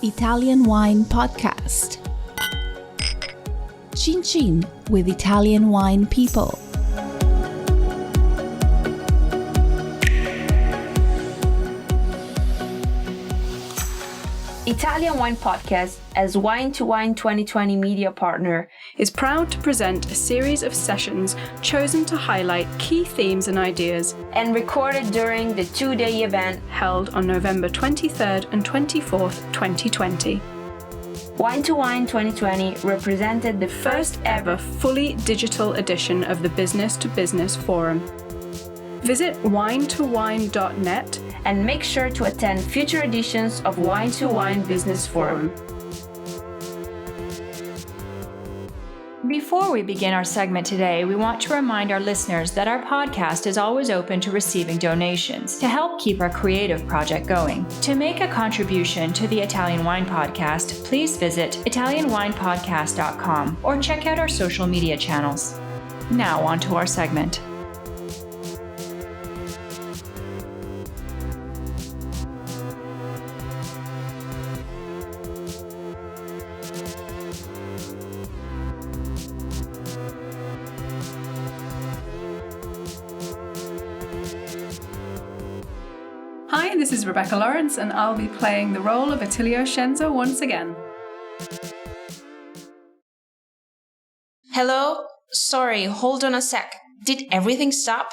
Italian Wine Podcast. Chin Chin with Italian wine people. Italian Wine Podcast, as wine2wine 2020 media partner, is proud to present a series of sessions chosen to highlight key themes and ideas and recorded during the 2-day event held on November 23rd and 24th, 2020. Wine2wine 2020 represented the First ever fully digital edition of the Business to Business Forum. Visit wine2wine.net and make sure to attend future editions of Wine2wine Business Forum. Before we begin our segment today, we want to remind our listeners that our podcast is always open to receiving donations to help keep our creative project going. To make a contribution to the Italian Wine Podcast, please visit italianwinepodcast.com or check out our social media channels. Now on to our segment. Hi, this is Rebecca Lawrence, and I'll be playing the role of Attilio Scienza once again. Hello? Sorry, hold on a sec. Did everything stop?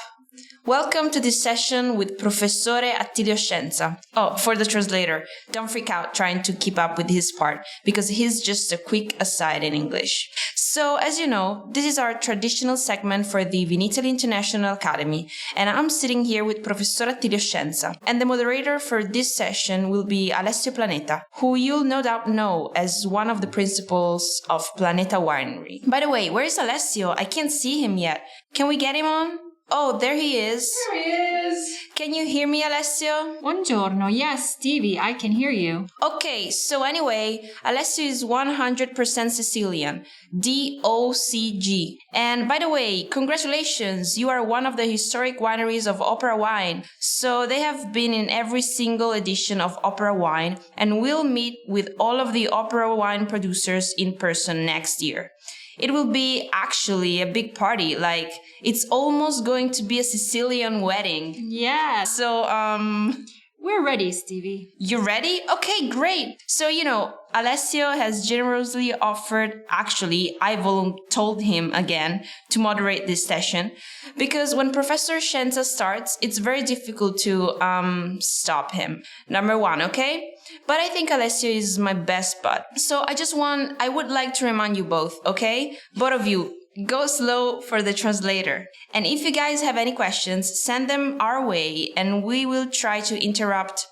Welcome to this session with Professore Attilio Scienza. Oh, for the translator, don't freak out trying to keep up with his part, because he's just a quick aside in English. So, as you know, this is our traditional segment for the Vinitaly International Academy, and I'm sitting here with Professor Attilio Scienza, and the moderator for this session will be Alessio Planeta, who you'll no doubt know as one of the principals of Planeta Winery. By the way, where is Alessio? I can't see him yet. Can we get him on? Oh, there he is. There he is. Can you hear me, Alessio? Buongiorno. Yes, Stevie, I can hear you. Okay, so anyway, Alessio is 100% Sicilian, DOCG. And by the way, congratulations, you are one of the historic wineries of Opera Wine. So they have been in every single edition of Opera Wine and will meet with all of the Opera Wine producers in person next year. It will be actually a big party, like it's almost going to be a Sicilian wedding. Yeah. So, We're ready, Stevie. You ready? Okay, great. So, Alessio has generously offered, actually, I told him again to moderate this session, because when Professor Scienza starts, it's very difficult to stop him. Number one, okay? But I think Alessio is my best bud. So I would like to remind you both, okay? Both of you, go slow for the translator. And if you guys have any questions, send them our way and we will try to interrupt,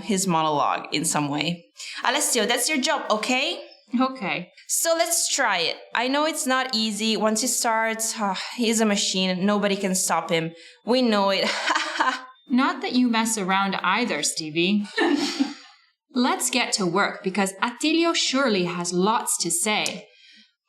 his monologue in some way. Alessio, that's your job, okay? Okay. So let's try it. I know it's not easy. Once he starts, he's a machine. Nobody can stop him. We know it. Not that you mess around either, Stevie. Let's get to work because Attilio surely has lots to say.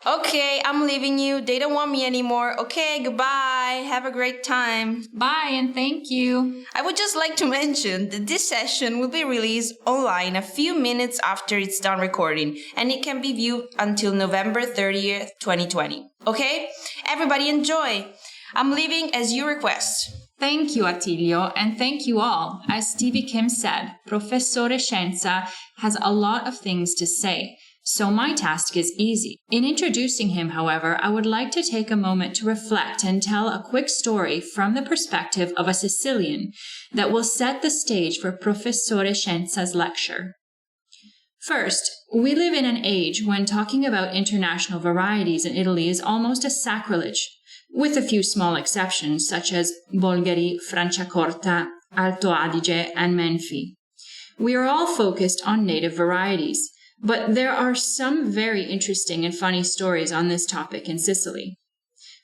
Okay, I'm leaving you. They don't want me anymore. Okay, goodbye. Have a great time. Bye and thank you. I would just like to mention that this session will be released online a few minutes after it's done recording, and it can be viewed until November 30th, 2020. Okay? Everybody enjoy. I'm leaving as you request. Thank you, Attilio, and thank you all. As Stevie Kim said, Professore Scienza has a lot of things to say, so my task is easy. In introducing him, however, I would like to take a moment to reflect and tell a quick story from the perspective of a Sicilian that will set the stage for Professore Scienza's lecture. First, we live in an age when talking about international varieties in Italy is almost a sacrilege, with a few small exceptions such as Bolgheri, Franciacorta, Alto Adige, and Menfi. We are all focused on native varieties, but there are some very interesting and funny stories on this topic in Sicily.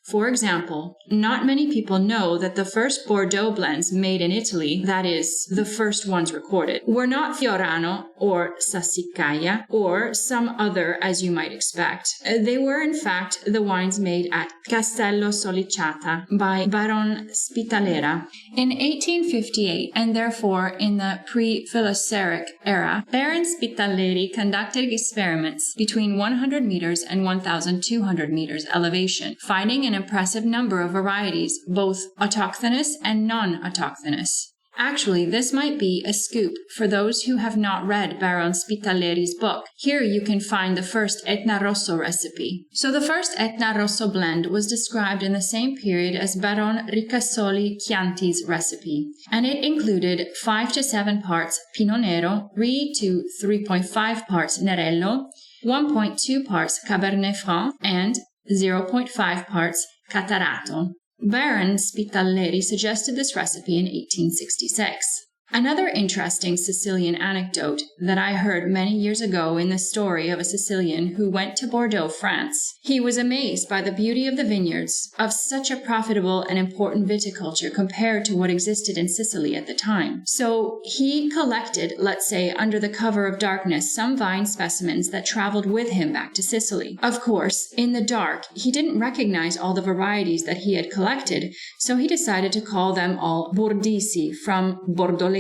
For example, not many people know that the first Bordeaux blends made in Italy, that is, the first ones recorded, were not Fiorano or Sassicaia or some other as you might expect. They were in fact the wines made at Castello Sollicciata by Baron Spitalera. In 1858, and therefore in the pre-Philoseric era, Baron Spitaleri conducted experiments between 100 meters and 1,200 meters elevation, finding an impressive number of varieties, both autochthonous and non-autochthonous. Actually, this might be a scoop for those who have not read Baron Spitaleri's book. Here you can find the first Etna Rosso recipe. So the first Etna Rosso blend was described in the same period as Baron Ricasoli Chianti's recipe, and it included 5 to 7 parts Pinot Nero, 3 to 3.5 parts Nerello, 1.2 parts Cabernet Franc, and 0.5 parts Catarato. Baron Spitaleri suggested this recipe in 1866. Another interesting Sicilian anecdote that I heard many years ago in the story of a Sicilian who went to Bordeaux, France. He was amazed by the beauty of the vineyards of such a profitable and important viticulture compared to what existed in Sicily at the time. So he collected, let's say, under the cover of darkness, some vine specimens that traveled with him back to Sicily. Of course, in the dark, he didn't recognize all the varieties that he had collected, so he decided to call them all Bordisi from Bordolese.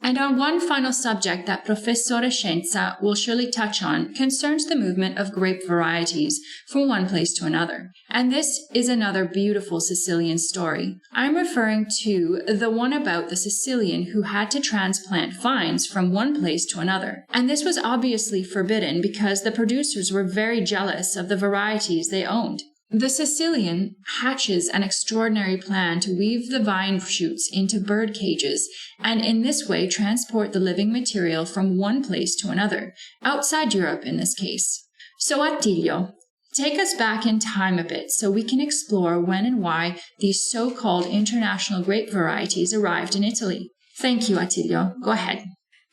And on one final subject that Professore Scienza will surely touch on concerns the movement of grape varieties from one place to another. And this is another beautiful Sicilian story. I'm referring to the one about the Sicilian who had to transplant vines from one place to another. And this was obviously forbidden because the producers were very jealous of the varieties they owned. The Sicilian hatches an extraordinary plan to weave the vine shoots into bird cages and in this way transport the living material from one place to another, outside Europe in this case. So Attilio, take us back in time a bit so we can explore when and why these so-called international grape varieties arrived in Italy. Thank you, Attilio. Go ahead.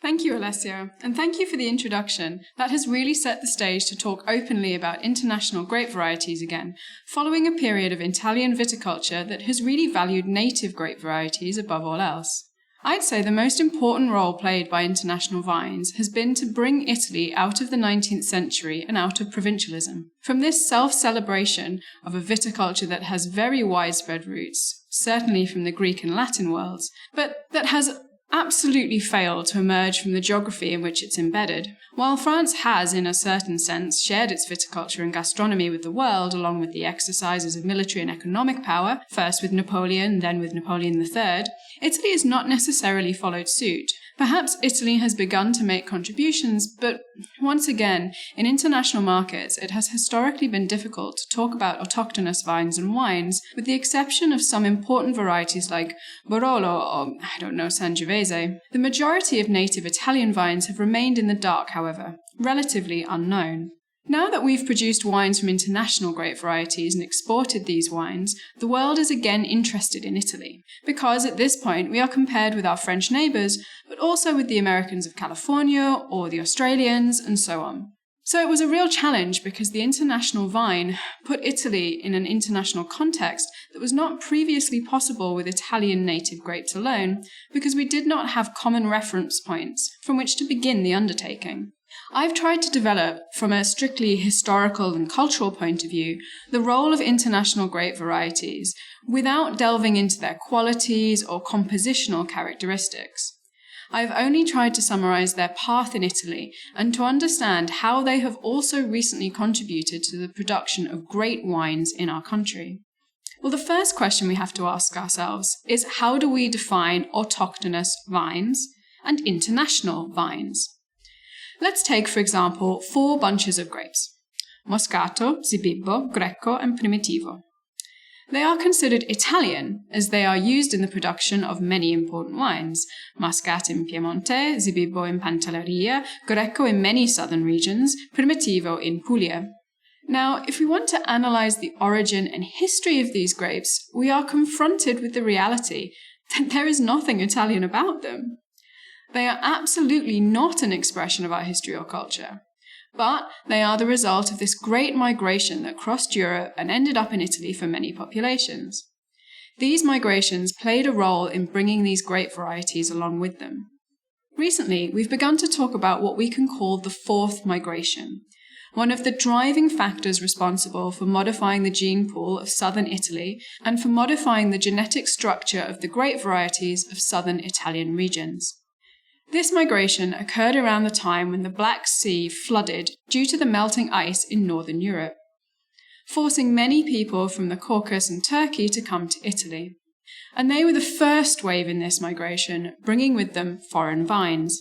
Thank you, Alessio, and thank you for the introduction. That has really set the stage to talk openly about international grape varieties again, following a period of Italian viticulture that has really valued native grape varieties above all else. I'd say the most important role played by international vines has been to bring Italy out of the 19th century and out of provincialism. From this self-celebration of a viticulture that has very widespread roots, certainly from the Greek and Latin worlds, but that has absolutely failed to emerge from the geography in which it's embedded. While France has, in a certain sense, shared its viticulture and gastronomy with the world, along with the exercises of military and economic power, first with Napoleon, then with Napoleon III, Italy has not necessarily followed suit. Perhaps Italy has begun to make contributions, but once again, in international markets, it has historically been difficult to talk about autochthonous vines and wines, with the exception of some important varieties like Barolo or, Sangiovese. The majority of native Italian vines have remained in the dark, however, relatively unknown. Now that we've produced wines from international grape varieties and exported these wines, the world is again interested in Italy, because at this point we are compared with our French neighbours, but also with the Americans of California or the Australians and so on. So it was a real challenge because the international vine put Italy in an international context that was not previously possible with Italian native grapes alone, because we did not have common reference points from which to begin the undertaking. I've tried to develop, from a strictly historical and cultural point of view, the role of international grape varieties without delving into their qualities or compositional characteristics. I've only tried to summarize their path in Italy and to understand how they have also recently contributed to the production of great wines in our country. Well, the first question we have to ask ourselves is, how do we define autochthonous vines and international vines? Let's take, for example, 4 bunches of grapes: Moscato, Zibibbo, Greco, and Primitivo. They are considered Italian as they are used in the production of many important wines: Muscat in Piemonte, Zibibbo in Pantelleria, Greco in many southern regions, Primitivo in Puglia. Now, if we want to analyze the origin and history of these grapes, we are confronted with the reality that there is nothing Italian about them. They are absolutely not an expression of our history or culture. but they are the result of this great migration that crossed Europe and ended up in Italy for many populations. These migrations played a role in bringing these grape varieties along with them. Recently, we've begun to talk about what we can call the fourth migration, one of the driving factors responsible for modifying the gene pool of southern Italy and for modifying the genetic structure of the grape varieties of southern Italian regions. This migration occurred around the time when the Black Sea flooded due to the melting ice in northern Europe, forcing many people from the Caucasus and Turkey to come to Italy. And they were the first wave in this migration, bringing with them foreign vines.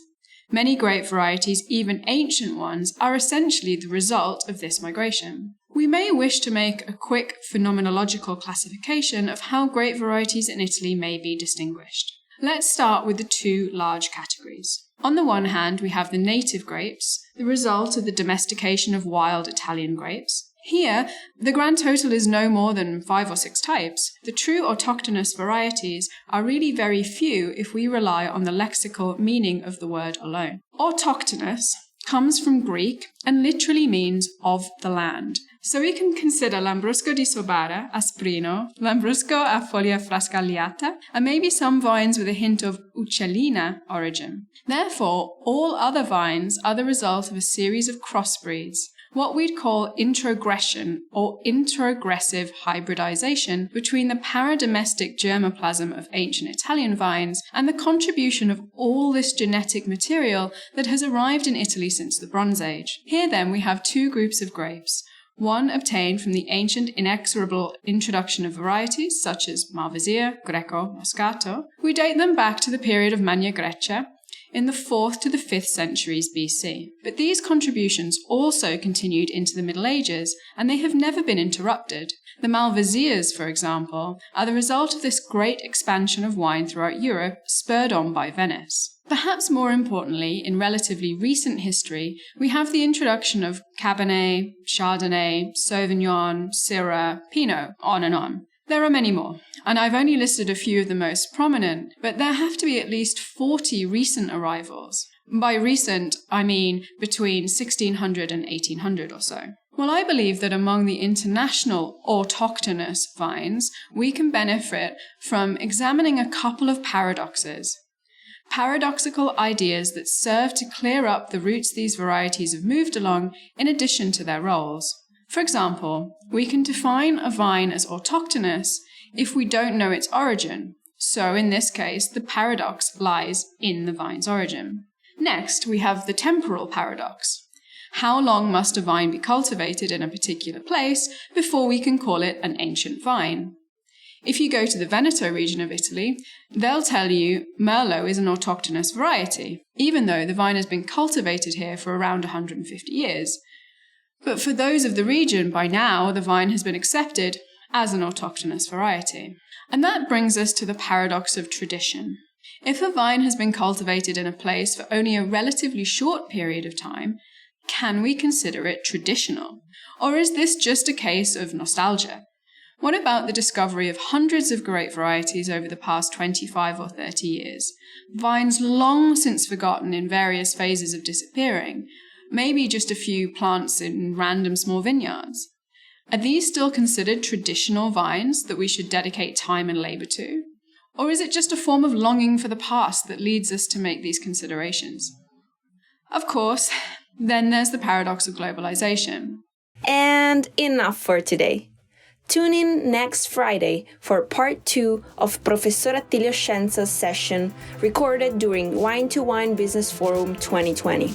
Many grape varieties, even ancient ones, are essentially the result of this migration. We may wish to make a quick phenomenological classification of how grape varieties in Italy may be distinguished. Let's start with the two large categories. On the one hand, we have the native grapes, the result of the domestication of wild Italian grapes. Here, the grand total is no more than 5 or 6 types. The true autochthonous varieties are really very few if we rely on the lexical meaning of the word alone. Autochthonous comes from Greek and literally means of the land. So we can consider Lambrusco di Sobara, Asprino, Lambrusco a foglia frascagliata, and maybe some vines with a hint of Uccellina origin. Therefore, all other vines are the result of a series of crossbreeds, what we'd call introgression or introgressive hybridization between the paradomestic germplasm of ancient Italian vines and the contribution of all this genetic material that has arrived in Italy since the Bronze Age. Here then we have two groups of grapes, one obtained from the ancient inexorable introduction of varieties such as Malvasia, Greco, Moscato. We date them back to the period of Magna Grecia, in the 4th to the 5th centuries BC. But these contributions also continued into the Middle Ages, and they have never been interrupted. The Malvasias, for example, are the result of this great expansion of wine throughout Europe, spurred on by Venice. Perhaps more importantly, in relatively recent history, we have the introduction of Cabernet, Chardonnay, Sauvignon, Syrah, Pinot, on and on. There are many more, and I've only listed a few of the most prominent, but there have to be at least 40 recent arrivals. By recent, I mean between 1600 and 1800 or so. Well, I believe that among the international autochthonous vines, we can benefit from examining a couple of paradoxes. Paradoxical ideas that serve to clear up the routes these varieties have moved along in addition to their roles. For example, we can define a vine as autochthonous if we don't know its origin. So in this case, the paradox lies in the vine's origin. Next, we have the temporal paradox. How long must a vine be cultivated in a particular place before we can call it an ancient vine? If you go to the Veneto region of Italy, they'll tell you Merlot is an autochthonous variety, even though the vine has been cultivated here for around 150 years. But for those of the region, by now, the vine has been accepted as an autochthonous variety. And that brings us to the paradox of tradition. If a vine has been cultivated in a place for only a relatively short period of time, can we consider it traditional? Or is this just a case of nostalgia? What about the discovery of hundreds of grape varieties over the past 25 or 30 years? Vines long since forgotten in various phases of disappearing, maybe just a few plants in random small vineyards. Are these still considered traditional vines that we should dedicate time and labor to? Or is it just a form of longing for the past that leads us to make these considerations? Of course, then there's the paradox of globalization. And enough for today. Tune in next Friday for part 2 of Professor Attilio Scienza's session recorded during Wine2wine Business Forum 2020.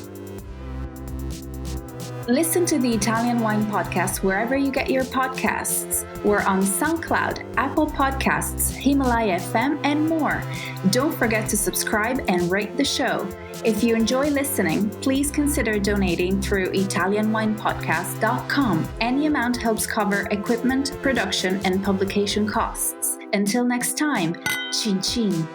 Listen to the Italian Wine Podcast wherever you get your podcasts. We're on SoundCloud, Apple Podcasts, Himalaya FM, and more. Don't forget to subscribe and rate the show. If you enjoy listening, please consider donating through ItalianWinePodcast.com. Any amount helps cover equipment, production, and publication costs. Until next time, cin cin.